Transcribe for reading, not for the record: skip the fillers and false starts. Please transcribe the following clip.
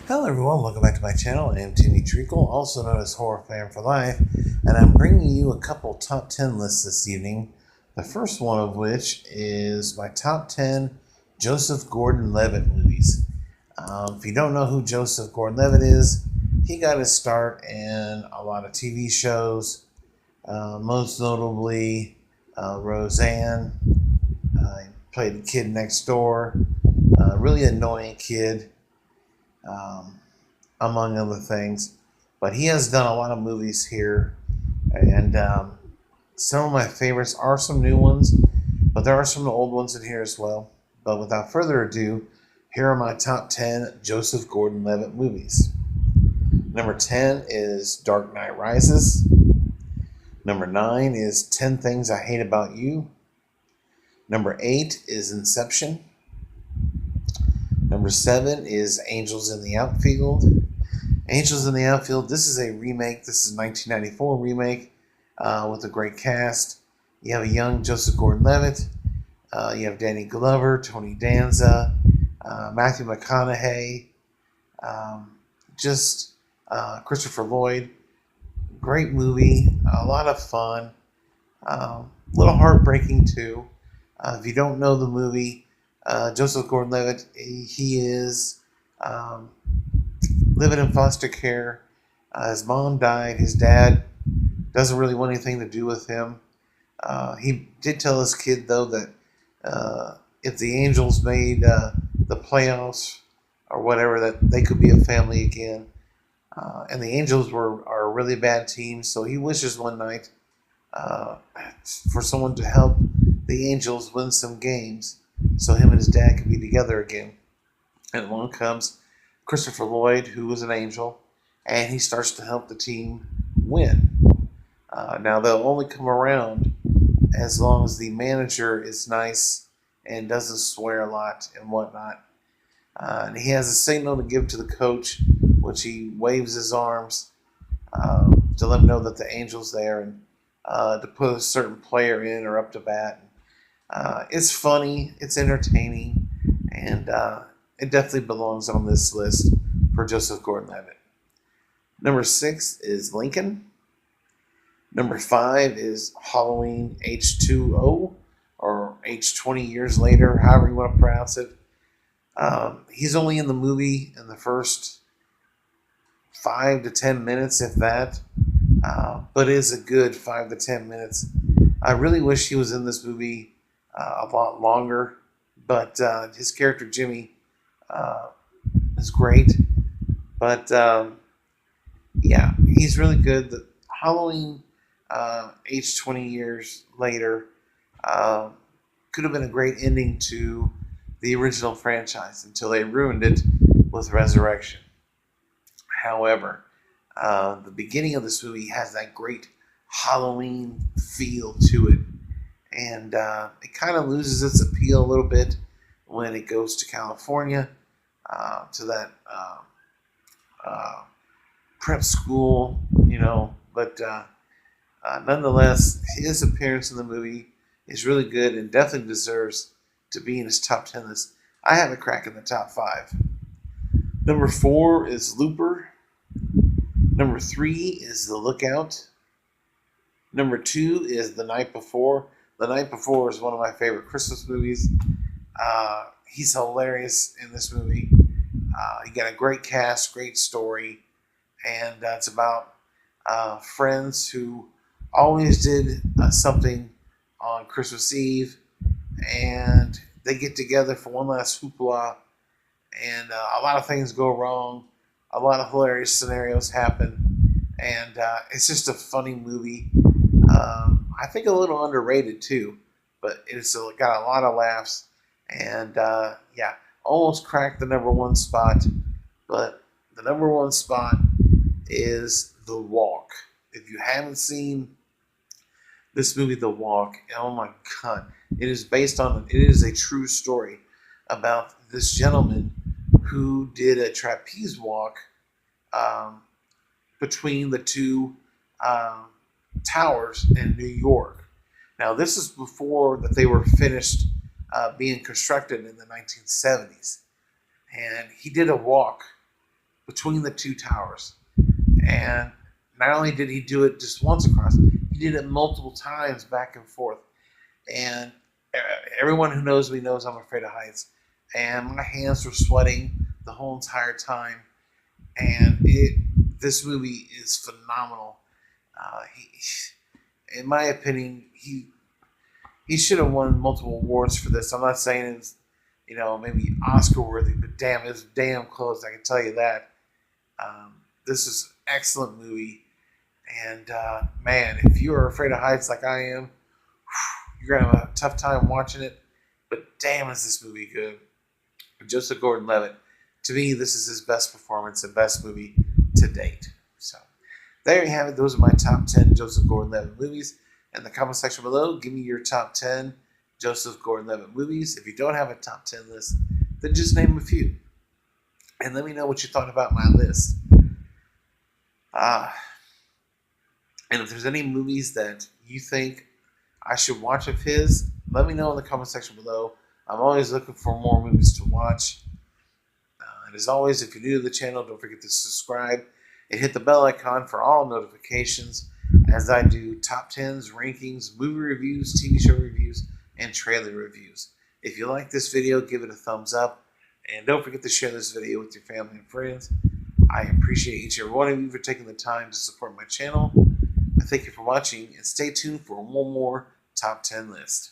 Hello everyone, welcome back to my channel. I am Timmy Treacle, also known as Horror Fan for Life, and I'm bringing you a couple top 10 lists this evening. The first one of which is my top 10 Joseph Gordon-Levitt movies. If you don't know who Joseph Gordon-Levitt is, he got his start in a lot of TV shows, most notably Roseanne. He played the kid next door, a really annoying kid. Um, among other things. But he has done a lot of movies here, and some of my favorites are some new ones, but there are some old ones in here as well. But without further ado, here are my top 10 Joseph Gordon-Levitt movies. Number 10 is Dark Knight Rises. Number 9 is 10 Things I Hate About You. Number 8 is Inception. Number 7 is Angels in the Outfield. Angels in the Outfield, this is a remake. This is a 1994 remake with a great cast. You have a young Joseph Gordon-Levitt. You have Danny Glover, Tony Danza, Matthew McConaughey, just Christopher Lloyd. Great movie, a lot of fun, a little heartbreaking too. If you don't know the movie, Joseph Gordon-Levitt, he is living in foster care. His mom died. His dad doesn't really want anything to do with him. He did tell his kid, though, that if the Angels made the playoffs or whatever, that they could be a family again. And the Angels are a really bad team, so he wishes one night for someone to help the Angels win some games so him and his dad could be together again. And along comes Christopher Lloyd, who was an angel, and he starts to help the team win. Now, they'll only come around as long as the manager is nice and doesn't swear a lot and whatnot. And he has a signal to give to the coach, which he waves his arms to let him know that the angel's there and to put a certain player in or up to bat. It's funny, it's entertaining, and it definitely belongs on this list for Joseph Gordon-Levitt. Number 6 is Lincoln. Number 5 is Halloween H2O, or H20 years later, however you want to pronounce it. He's only in the movie in the first 5 to 10 minutes, if that, but it is a good 5 to 10 minutes. I really wish he was in this movie a lot longer, but his character Jimmy is great. But yeah, he's really good. The Halloween age 20 years later could have been a great ending to the original franchise until they ruined it with Resurrection. However, the beginning of this movie has that great Halloween feel to it, and it kind of loses its appeal a little bit when it goes to California, to that prep school, but nonetheless, his appearance in the movie is really good and definitely deserves to be in his top 10 list. I have it cracking the top 5. Number 4 is Looper. Number 3 is The Lookout. Number 2 is The Night Before. The Night Before is one of my favorite Christmas movies. He's hilarious in this movie. He got a great cast, great story, and it's about friends who always did something on Christmas Eve, and they get together for one last hoopla, and a lot of things go wrong. A lot of hilarious scenarios happen, and it's just a funny movie. I think a little underrated too, but it's got a lot of laughs, and yeah, almost cracked the number 1 spot, but the number 1 spot is The Walk. If you haven't seen this movie, The Walk, oh my god, it is a true story about this gentleman who did a trapeze walk between the two towers in New York. Now, this is before that they were finished being constructed in the 1970s, and he did a walk between the two towers. And not only did he do it just once across, he did it multiple times back and forth. And everyone who knows me knows I'm afraid of heights. And my hands were sweating the whole entire time. And this movie is phenomenal. In my opinion, he should have won multiple awards for this. I'm not saying it's maybe Oscar worthy, but damn, it's damn close. I can tell you that. This is an excellent movie, and man, if you are afraid of heights like I am, you're gonna have a tough time watching it. But damn, is this movie good? Joseph Gordon-Levitt, to me, this is his best performance and best movie to date. So there you have it. Those are my top 10 Joseph Gordon-Levitt movies. In the comment section below, give me your top 10 Joseph Gordon-Levitt movies. If you don't have a top 10 list, then just name a few. And let me know what you thought about my list. And if there's any movies that you think I should watch of his, let me know in the comment section below. I'm always looking for more movies to watch. And as always, if you're new to the channel, don't forget to subscribe and hit the bell icon for all notifications as I do top 10s, rankings, movie reviews, TV show reviews, and trailer reviews. If you like this video, give it a thumbs up. And don't forget to share this video with your family and friends. I appreciate each and every one of you for taking the time to support my channel. I thank you for watching, and stay tuned for one more top 10 list.